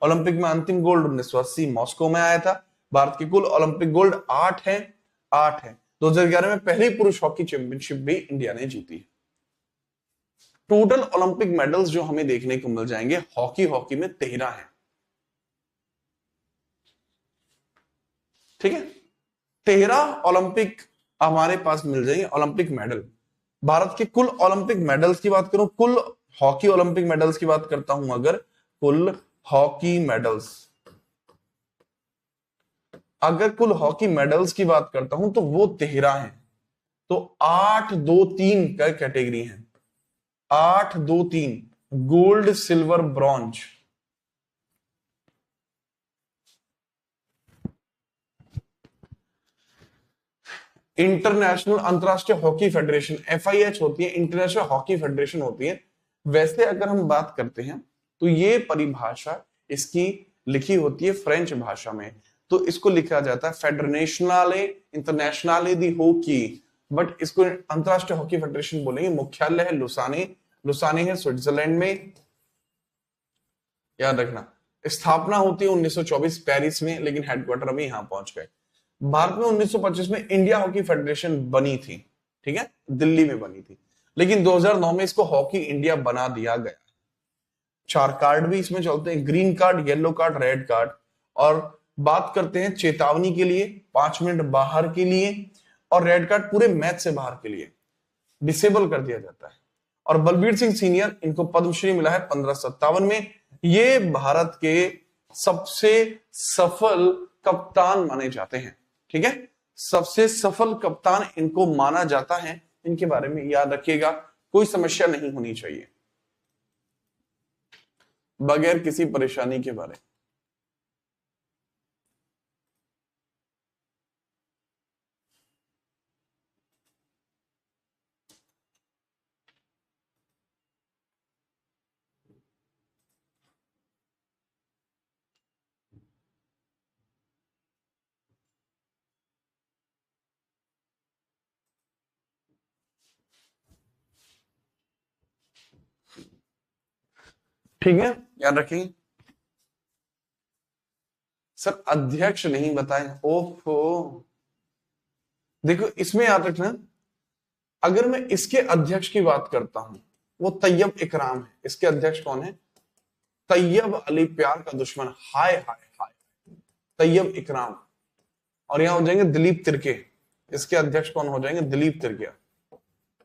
ओलंपिक में अंतिम गोल्ड 1980 मॉस्को में आया था। भारत के कुल ओलंपिक गोल्ड 8 है, 8 है। 2011 में पहली पुरुष हॉकी चैंपियनशिप भी इंडिया ने जीती है। टोटल ओलंपिक मेडल्स जो हमें देखने को मिल जाएंगे हॉकी में 13 है। ठीक है, 13 ओलंपिक हमारे पास मिल जाएंगे ओलंपिक मेडल। भारत के कुल ओलंपिक मेडल्स की बात करूं, कुल हॉकी ओलंपिक मेडल्स की बात करता हूं, अगर कुल हॉकी मेडल्स, अगर कुल हॉकी मेडल्स की बात करता हूं तो वो 13 हैं। तो 8, 2, 3 का कैटेगरी है। 8, 2, 3 गोल्ड, सिल्वर, ब्रॉन्ज। इंटरनेशनल, अंतरराष्ट्रीय हॉकी फेडरेशन, FIH होती है, इंटरनेशनल हॉकी फेडरेशन होती है। वैसे अगर हम बात करते हैं तो ये परिभाषा इसकी लिखी होती है फ्रेंच भाषा में। तो इसको लिखा जाता है फेडरेशनाले इंटरनेशनाले दी हॉकी, बट इसको अंतरराष्ट्रीय हॉकी फेडरेशन बोलेंगे। मुख्यालय है लुसाने, लुसाने है स्विट्जरलैंड में, याद रखना। स्थापना होती है 1924 पेरिस में, लेकिन हेडक्वार्टर अभी यहां पहुंच गए। भारत में 1925 में इंडिया हॉकी फेडरेशन बनी थी। ठीक है, दिल्ली में बनी थी, लेकिन 2009 में इसको हॉकी इंडिया बना दिया गया। 4 कार्ड भी इसमें चलते हैं, green card, yellow card, red card. और बात करते हैं चेतावनी के लिए, 5 मिनट बाहर के लिए, और रेड कार्ड पूरे मैच से बाहर के लिए डिसेबल कर दिया जाता है। और बलबीर सिंह सीनियर, इनको पद्मश्री मिला है 1557 में। ये भारत के सबसे सफल कप्तान माने जाते हैं। ठीक है, सबसे सफल कप्तान इनको माना जाता है। इनके बारे में याद रखिएगा। कोई समस्या नहीं होनी चाहिए, बगैर किसी परेशानी के बारे। ठीक है, याद रखिए। सर अध्यक्ष नहीं बताए, ओफो। देखो इसमें याद रखना, अगर मैं इसके अध्यक्ष की बात करता हूं, वो तैयब इकराम है। इसके अध्यक्ष कौन है? तैयब अली, प्यार का दुश्मन, हाय हाय हाय, तैयब इकराम। और यहां हो जाएंगे दिलीप तिर्के। इसके अध्यक्ष कौन हो जाएंगे? दिलीप तिर्के।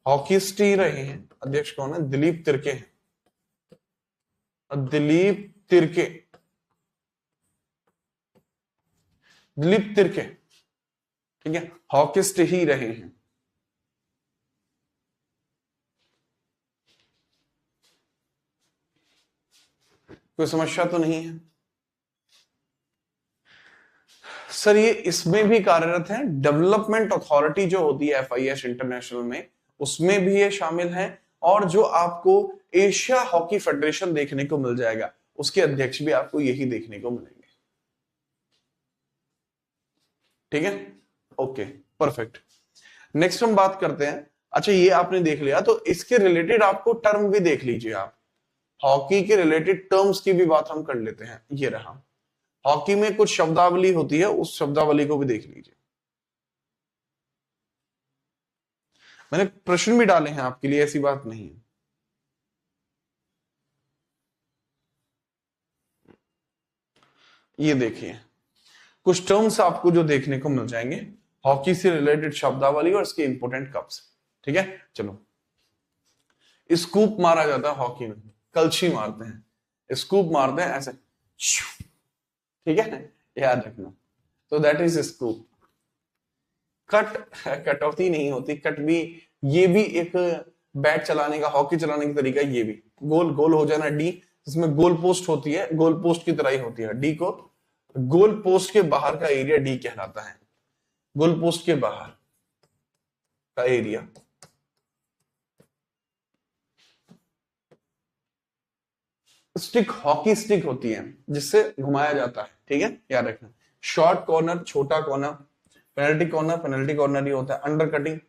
हॉकीस्ट ही रहे हैं, अध्यक्ष कौन है? दिलीप तिर्के हैं, दिलीप तिर्के, दिलीप तिर्के। ठीक है, हॉकिस्ट ही रहे हैं। कोई समस्या तो नहीं है सर? ये इसमें भी कार्यरत है, डेवलपमेंट अथॉरिटी जो होती है FIH इंटरनेशनल में, उसमें भी ये शामिल है। और जो आपको एशिया हॉकी फेडरेशन देखने को मिल जाएगा, उसके अध्यक्ष भी आपको यही देखने को मिलेंगे। ठीक है, ओके, परफेक्ट। नेक्स्ट हम बात करते हैं। अच्छा, ये आपने देख लिया, तो इसके रिलेटेड आपको टर्म भी देख लीजिए आप। हॉकी के रिलेटेड टर्म्स की भी बात हम कर लेते हैं। ये रहा, हॉकी में कुछ शब्दावली होती है, उस शब्दावली को भी देख लीजिए। मैंने प्रश्न भी डाले हैं आपके लिए, ऐसी बात नहीं है। ये देखिए, कुछ टर्म्स आपको जो देखने को मिल जाएंगे हॉकी से रिलेटेड शब्दावली और इसके इंपोर्टेंट कप्स। ठीक है, चलो। स्कूप मारा जाता है हॉकी में, कलछी मारते हैं, स्कूप मारते हैं ऐसे, ठीक है, याद रखना। तो दैट इज स्कूप। कट, कटौती नहीं होती, कट भी, ये भी एक बैट चलाने का, हॉकी चलाने का तरीका। ये भी गोल गोल हो जाना, डी, जिसमें गोल पोस्ट होती है, गोल पोस्ट की तरह ही होती है। डी को, गोल पोस्ट के बाहर का एरिया डी कहलाता है, गोल पोस्ट के बाहर का एरिया। स्टिक, हॉकी स्टिक होती है जिससे घुमाया जाता है। ठीक है, याद रखना। शॉर्ट कॉर्नर, छोटा corner, penalty corner, penalty corner ही होता है। अंडर कटिंग,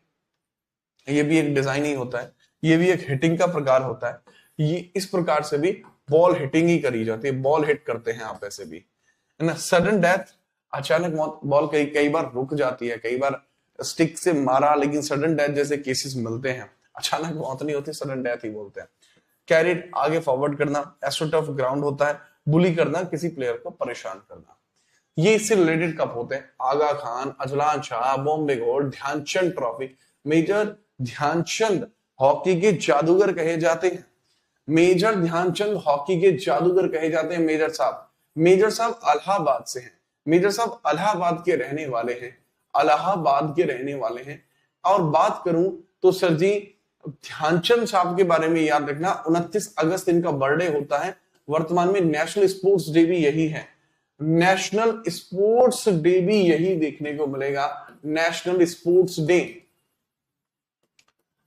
ये भी एक डिजाइन ही होता है, ये भी एक हिटिंग का प्रकार होता है। ये इस प्रकार से भी बॉल हिटिंग ही करी जाती है, बॉल हिट करते हैं आप ऐसे भी, है ना। सडन डेथ, अचानक मौत, बॉल कई कई बार रुक जाती है, कई बार स्टिक से मारा लेकिन सडन डेथ जैसे केसेस मिलते हैं। अचानक मौत नहीं होती, सडन डेथ ही बोलते हैं। कैरिड, आगे फॉरवर्ड करना, एस्ट्रोटर्फ ग्राउंड होता है, बुली करना, किसी प्लेयर को परेशान करना। ये इससे रिलेटेड कप होते हैं। Aga Khan, Azlan Shah, Bombay gold, Dhyan Chand trophy. Major Dhyan Chand hockey के जादूगर कहे जाते हैं। मेजर ध्यानचंद हॉकी के जादूगर कहे जाते हैं मेजर साहब। मेजर साहब इलाहाबाद से हैं, मेजर साहब इलाहाबाद के रहने वाले हैं, इलाहाबाद के रहने वाले हैं। और बात करूं तो सर जी, ध्यानचंद साहब के बारे में याद रखना, 29 अगस्त इनका बर्थडे होता है। वर्तमान में नेशनल स्पोर्ट्स डे भी यही है, नेशनल स्पोर्ट्स डे भी यही देखने को मिलेगा, नेशनल स्पोर्ट्स डे।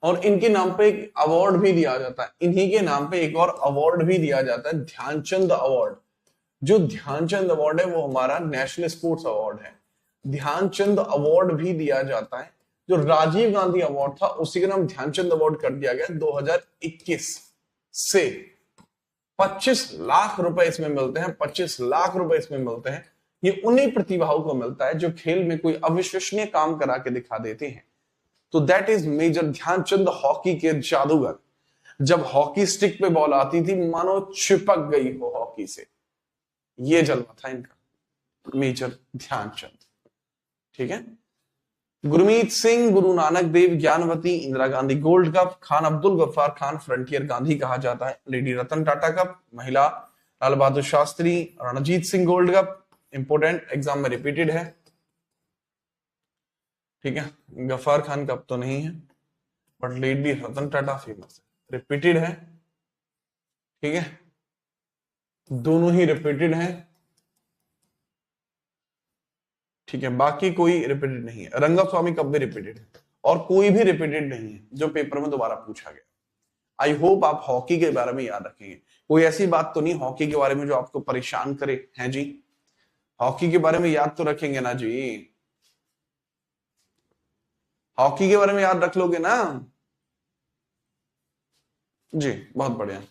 और इनके नाम पे एक अवार्ड भी दिया जाता है, इन्हीं के नाम पे एक और अवार्ड भी दिया जाता है, ध्यानचंद अवार्ड। जो ध्यानचंद अवार्ड है वो हमारा नेशनल स्पोर्ट्स अवार्ड है। ध्यानचंद अवार्ड भी दिया जाता है। जो राजीव गांधी अवार्ड था उसी का नाम ध्यानचंद अवार्ड कर दिया गया 2021 से। 25 लाख रुपए इसमें मिलते हैं, 25 लाख रुपए इसमें मिलते हैं। ये उन्हीं प्रतिभाओं को मिलता है जो खेल में कोई अविश्वसनीय काम करा के दिखा देते हैं। तो that is major Dhyan Chand, hockey के जादूगर। जब हॉकी स्टिक पे बॉल आती थी मानो चिपक गई हो हॉकी से, ये जलवा था इनका, मेजर ध्यानचंद। ठीक है, Gurmeet Singh, Guru Nanak Dev, Gyanvati, Indira Gandhi gold cup, Khan Abdul Ghaffar Khan frontier Gandhi कहा जाता है, लेडी रतन टाटा कप, महिला Lal Bahadur Shastri, Ranjit Singh gold cup, important, exam में रिपीटेड है। ठीक है, गफ्फार खान कप तो नहीं है, but lady Ratan Tata famous है, रिपीटेड है, ठीक है, दोनों ही रिपीटेड है, ठीक है, बाकी कोई रिपीटेड नहीं है। रंगा स्वामी कब भी रिपीटेड है, और कोई भी रिपीटेड नहीं है जो पेपर में दोबारा पूछा गया। आई होप आप हॉकी के बारे में याद रखेंगे, कोई ऐसी बात तो नहीं हॉकी के बारे में जो आपको परेशान करे, हैं जी? हॉकी के बारे में याद तो रखेंगे ना जी, हॉकी के बारे में याद रख लोगे ना जी, बहुत बढ़िया।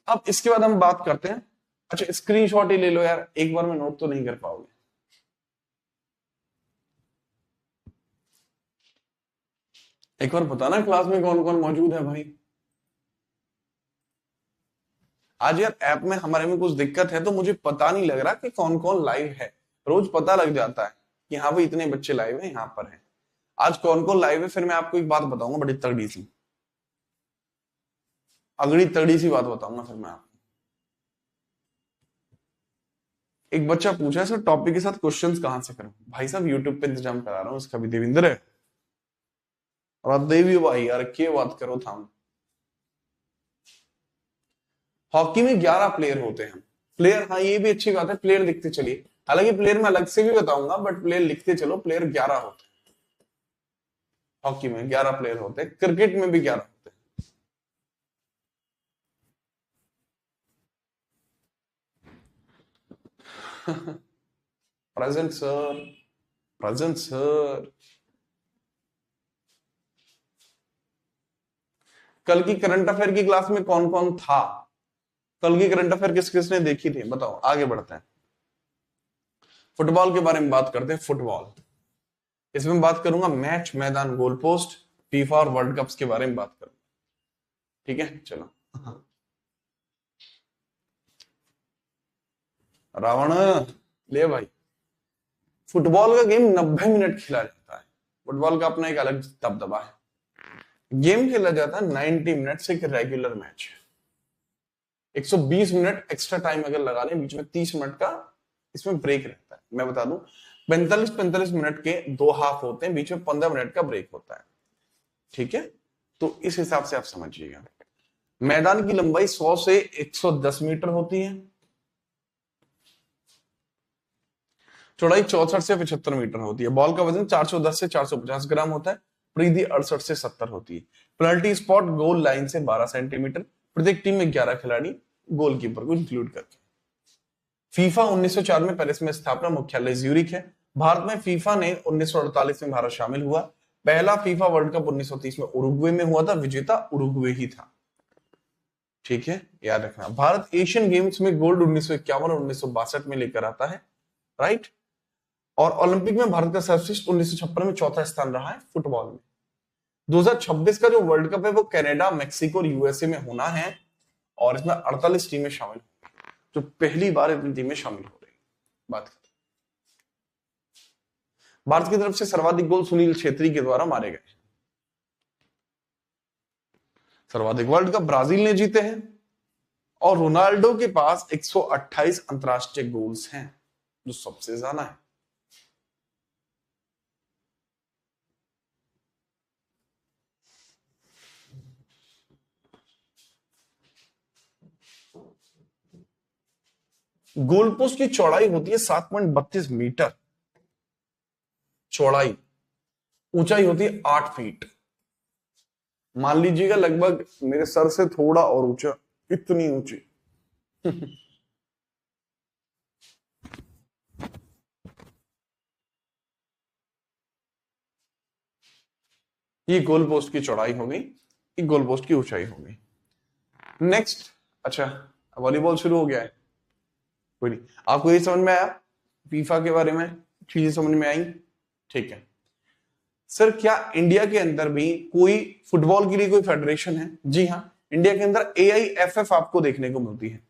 अब इसके बाद हम बात करते हैं, अच्छा स्क्रीनशॉट ही ले लो यार, एक बार में नोट तो नहीं कर पाओगे। एक बार बताना क्लास में कौन कौन मौजूद है भाई। आज यार ऐप में हमारे में कुछ दिक्कत है, तो मुझे पता नहीं लग रहा कि कौन कौन लाइव है। रोज पता लग जाता है कि हाँ भाई इतने बच्चे लाइव हैं, यहाँ पर हैं। आज कौन कौन लाइव है फिर मैं आपको एक बात बताऊंगा, बड़ी तगड़ी सी, अगड़ी तगड़ी सी बात बताऊंगा फिर मैं आपको। एक बच्चा पूछा सर टॉपिक के साथ क्वेश्चंस कहां से करूं? भाई साहब यूट्यूब पे इंतजाम करा रहा हूं इसका भी, देविंदर है और देवी भाई यार क्या बात करो था। हॉकी में 11 प्लेयर होते हैं, प्लेयर, हाँ ये भी अच्छी बात है, प्लेयर लिखते चलिए, हालांकि प्लेयर मैं अलग से भी बताऊंगा, बट प्लेयर लिखते चलो, प्लेयर 11 होते हैं। हॉकी में 11 प्लेयर होते हैं, क्रिकेट में भी 11 होते हैं। Present sir, present sir. कल की करंट अफेयर की क्लास में कौन कौन था? कल की करंट अफेयर किस किसने देखी थी बताओ, आगे बढ़ते हैं। फुटबॉल के बारे में बात करते हैं, फुटबॉल, इसमें बात करूंगा मैच, मैदान, गोल पोस्ट, फीफा और वर्ल्ड कप्स के बारे में बात करूंगा, ठीक है चलो। रावण ले भाई, फुटबॉल का गेम 90 मिनट खेला जाता है, फुटबॉल का अपना एक अलग दबदबा है। गेम खेला जाता है 90 मिनट से, एक regular match 120 minute extra time अगर लगा लें बीच में 30 मिनट का इसमें ब्रेक रहता है। मैं बता दूं 45-45 मिनट के 2 हाफ होते हैं, बीच में 15 मिनट का ब्रेक होता है, ठीक है, तो इस हिसाब से आप समझिएगा। मैदान की लंबाई 100 से 110 मीटर होती है, चौड़ाई 64 से 75 मीटर होती है, बॉल का वजन 410 से 450 ग्राम होता है, परिधि 68 से 70 होती है, पेनल्टी स्पॉट गोल लाइन से 12 सेंटीमीटर, प्रत्येक टीम में 11 खिलाड़ी, गोलकीपर को इंक्लूड करके। फीफा 1904 में पेरिस में स्थापना, मुख्यालय ज्यूरिख है। भारत में फीफा ने 1948 में भारत शामिल हुआ। पहला फीफा वर्ल्ड कप 1930 में उरुग्वे में हुआ था, विजेता उरुग्वे ही था, ठीक है, याद रखना। भारत एशियन गेम्स में गोल्ड 1951 और 1962 में लेकर आता है, राइट। और ओलंपिक में भारत का सर्वश्रेष्ठ 1956 में चौथा स्थान रहा है फुटबॉल में। 2026 का जो वर्ल्ड कप है वो कनाडा, मेक्सिको और यूएसए में होना है, और इसमें 48 टीमें शामिल, जो पहली बार इतनी टीमें शामिल हो रही। बात करते भारत की तरफ से सर्वाधिक गोल सुनील छेत्री के द्वारा मारे गए। सर्वाधिक वर्ल्ड कप ब्राजील ने जीते हैं, और रोनाल्डो के पास 128 अंतरराष्ट्रीय गोल्स हैं, जो सबसे ज्यादा है। गोल पोस्ट की चौड़ाई होती है 7.32 मीटर चौड़ाई, ऊंचाई होती है 8 फीट। मान लीजिएगा लगभग मेरे सर से थोड़ा और ऊंचा, इतनी ऊंची। ये गोल पोस्ट की चौड़ाई हो गई, ये गोल पोस्ट की ऊंचाई हो गई। नेक्स्ट, अच्छा वॉलीबॉल शुरू हो गया है, कोई नहीं, आपको ये समझ में आया फीफा के बारे में, चीजें समझ में आई, ठीक है। सर क्या इंडिया के अंदर भी कोई फुटबॉल के लिए कोई फेडरेशन है? जी हाँ, इंडिया के अंदर AIFF आपको देखने को मिलती है।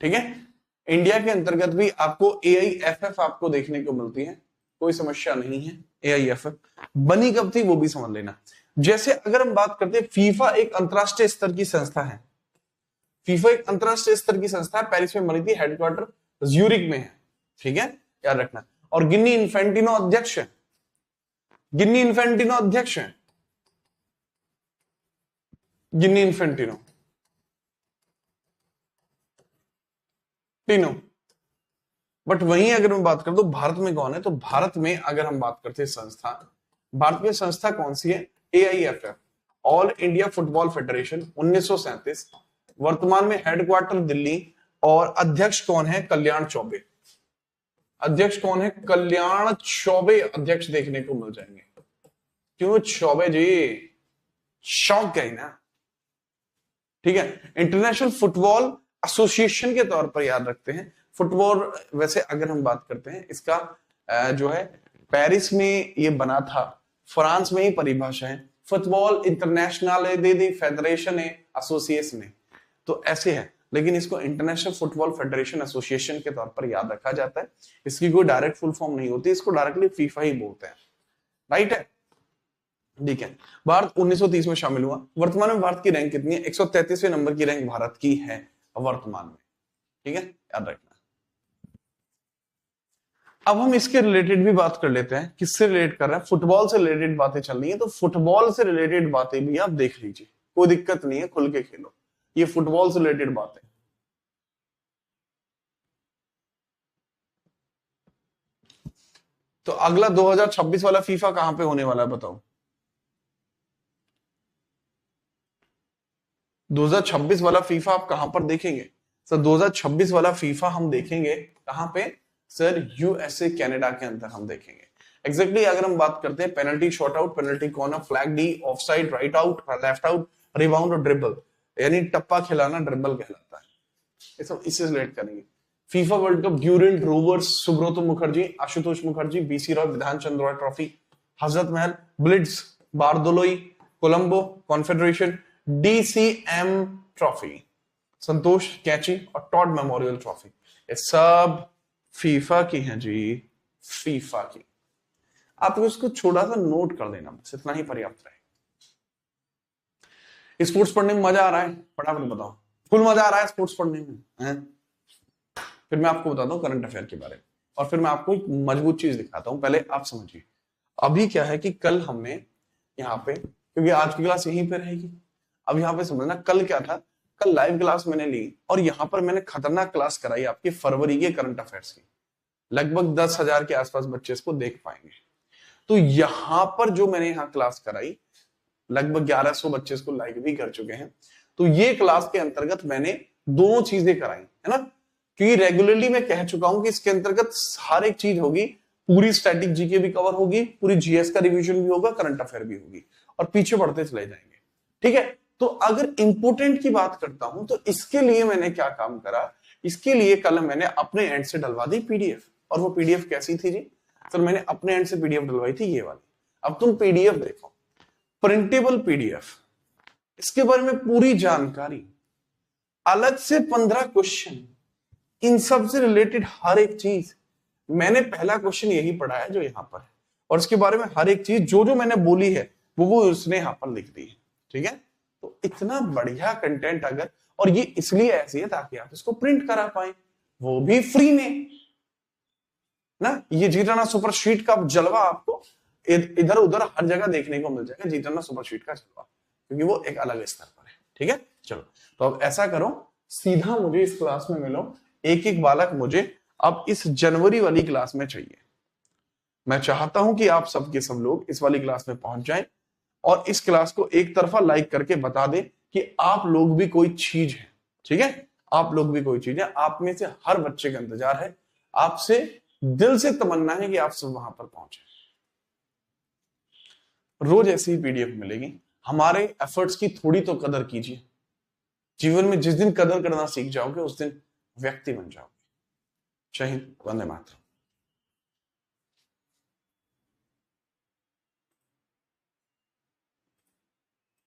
ठीक है, इंडिया के अंतर्गत भी आपको AIFF आपको देखने को मिलती है, कोई समस्या नहीं है। AIFF बनी कब थी वो भी समझ लेना। जैसे अगर हम बात करते हैं, फीफा एक अंतरराष्ट्रीय स्तर की संस्था है। फीफा एक अंतरराष्ट्रीय स्तर की संस्था है, पेरिस में बनी थी, हेडक्वार्टर ज्यूरिक में है। ठीक है, याद रखना। और गिन्नी इन्फेंटिनो अध्यक्ष है। गिन्नी इन्फेंटिनो अध्यक्ष है। गिन्नी इन्फेंटिनो तीनों। बट वहीं अगर मैं बात कर दूं भारत में कौन है, तो भारत में अगर हम बात करते हैं संस्था, भारत में संस्था कौन सी है? AIFF, all India football federation, 1937। वर्तमान में हेडक्वार्टर दिल्ली, और अध्यक्ष कौन है? कल्याण चौबे। अध्यक्ष कौन है? कल्याण चौबे अध्यक्ष देखने को मिल जाएंगे। क्यों चौबे जी? शौक गई ना। ठीक है, इंटरनेशनल फुटबॉल एसोसिएशन के तौर पर याद रखते हैं। फुटबॉल वैसे अगर हम बात करते हैं, इसका जो है पेरिस में ये बना था, फ्रांस में ही परिभाषा है, फुटबॉल इंटरनेशनल दे दी, फेडरेशन है, एसोसिएशन है, तो ऐसे है। लेकिन इसको इंटरनेशनल फुटबॉल फेडरेशन एसोसिएशन के तौर पर याद रखा जाता है। इसकी कोई डायरेक्ट फुल फॉर्म नहीं होती, इसको डायरेक्टली फीफा ही बोलते हैं। राइट है, ठीक है। भारत 1930 में शामिल हुआ। वर्तमान में भारत की रैंक कितनी है? 133वें नंबर की रैंक भारत की है वर्तमान में। ठीक है, याद रखना। अब हम इसके रिलेटेड भी बात कर लेते हैं। किससे रिलेट कर रहे हैं? फुटबॉल से रिलेटेड बातें चल रही है, तो फुटबॉल से रिलेटेड बातें भी आप देख लीजिए, कोई दिक्कत नहीं है, खुल के खेलो। ये फुटबॉल से रिलेटेड बातें। तो अगला 2026 वाला फीफा कहां पे होने वाला है बताओ? 2026 वाला फीफा आप कहां पर देखेंगे सर? 2026 वाला फीफा हम देखेंगे कहां पे सर? USA कनाडा के अंदर हम देखेंगे। एग्जैक्टली अगर हम बात करते हैं, penalty, shot out, penalty corner, flag D, offside, right out, left out, rebound और ड्रिबल, यानी टप्पा खिलाना ड्रिबल कहलाता है। ये सब इससे रिलेट करेंगे। FIFA world cup, Durand, Rovers, Subroto Mukherjee, Ashutosh Mukherjee, BC Roy, Bidhan Chandra Roy trophy, Hazrat Mahal, Blitz, Bordoloi, Colombo, confederation, DCM trophy, Santosh कैची और टॉड मेमोरियल ट्रॉफी, ये सब फीफा की हैं जी, फीफा की। आप इसको छोटा सा नोट कर देना, बस इतना ही पर्याप्त रहे। स्पोर्ट्स पढ़ने में मजा आ रहा है? फटाफट बताओ, फुल मजा आ रहा है स्पोर्ट्स पढ़ने में है? फिर मैं आपको बताता हूँ करंट अफेयर के बारे में, और फिर मैं आपको एक मजबूत चीज दिखाता हूँ। पहले आप समझिए, अभी क्या है कि कल हमने यहाँ पे, क्योंकि आज की क्लास यहीं पे रहेगी, अब यहाँ पे समझना कल क्या था। कल लाइव क्लास मैंने ली, और यहाँ पर मैंने खतरनाक क्लास कराई आपकी फरवरी के करंट अफेयर्स की। लगभग 10,000 के आसपास बच्चे इसको देख पाएंगे। तो यहाँ पर जो मैंने यहाँ क्लास कराई, लगभग 1100 बच्चे इसको लाइक भी कर चुके हैं। तो ये क्लास के अंतर्गत मैंने दोनों चीजें कराई, है ना, क्योंकि रेगुलरली मैं कह चुका हूं कि इसके अंतर्गत हर एक चीज होगी, पूरी स्टैटिक जीके भी कवर होगी, पूरी जीएस का रिवीजन भी होगा, करंट अफेयर भी होगी, और पीछे बढ़ते चले जाएंगे। ठीक है, तो अगर इंपोर्टेंट की बात करता हूं, तो इसके लिए मैंने क्या काम करा, इसके लिए कल मैंने अपने एंड से डलवा दी पीडीएफ। और वो पीडीएफ कैसी थी जी? सर मैंने अपने एंड से पीडीएफ डलवाई थी, ये वाली। अब तुम पीडीएफ देखो, प्रिंटेबल पीडीएफ, इसके बारे में पूरी जानकारी, अलग से 15 क्वेश्चन, इन सब से रिलेटेड हर एक चीज। मैंने पहला क्वेश्चन यही पढ़ा है जो यहां पर है, और इसके बारे में हर एक चीज जो जो मैंने बोली है वो उसने यहां पर लिख दी है। ठीक है, तो इतना बढ़िया कंटेंट अगर, और ये इसलिए ऐसी है ताकि आप इसको प्रिंट करा पाए, वो भी फ्री में ना। ये जीतना सुपर शीट का जलवा आपको इधर उधर हर जगह देखने को मिल जाएगा, जीतना सुपर शीट का जलवा, क्योंकि वो एक अलग स्तर पर है। ठीक है, चलो तो अब ऐसा करो, सीधा मुझे इस क्लास में मिलो, एक एक बालक मुझे अब इस जनवरी वाली क्लास में चाहिए। मैं चाहता हूं कि आप सबके सब लोग इस वाली क्लास में पहुंच जाएं, और इस क्लास को एक तरफा लाइक करके बता दें कि आप लोग भी कोई चीज है। ठीक है, आप लोग भी कोई चीज है, आप में से हर बच्चे का इंतजार है, आपसे दिल से तमन्ना है कि आप सब वहां पर पहुंचे। रोज ऐसी ही पीडीएफ मिलेगी। हमारे एफर्ट्स की थोड़ी तो कदर कीजिए। जीवन में जिस दिन कदर करना सीख जाओगे, उस दिन व्यक्ति बन जाओगे। जय हिंद, वंदे मातरम।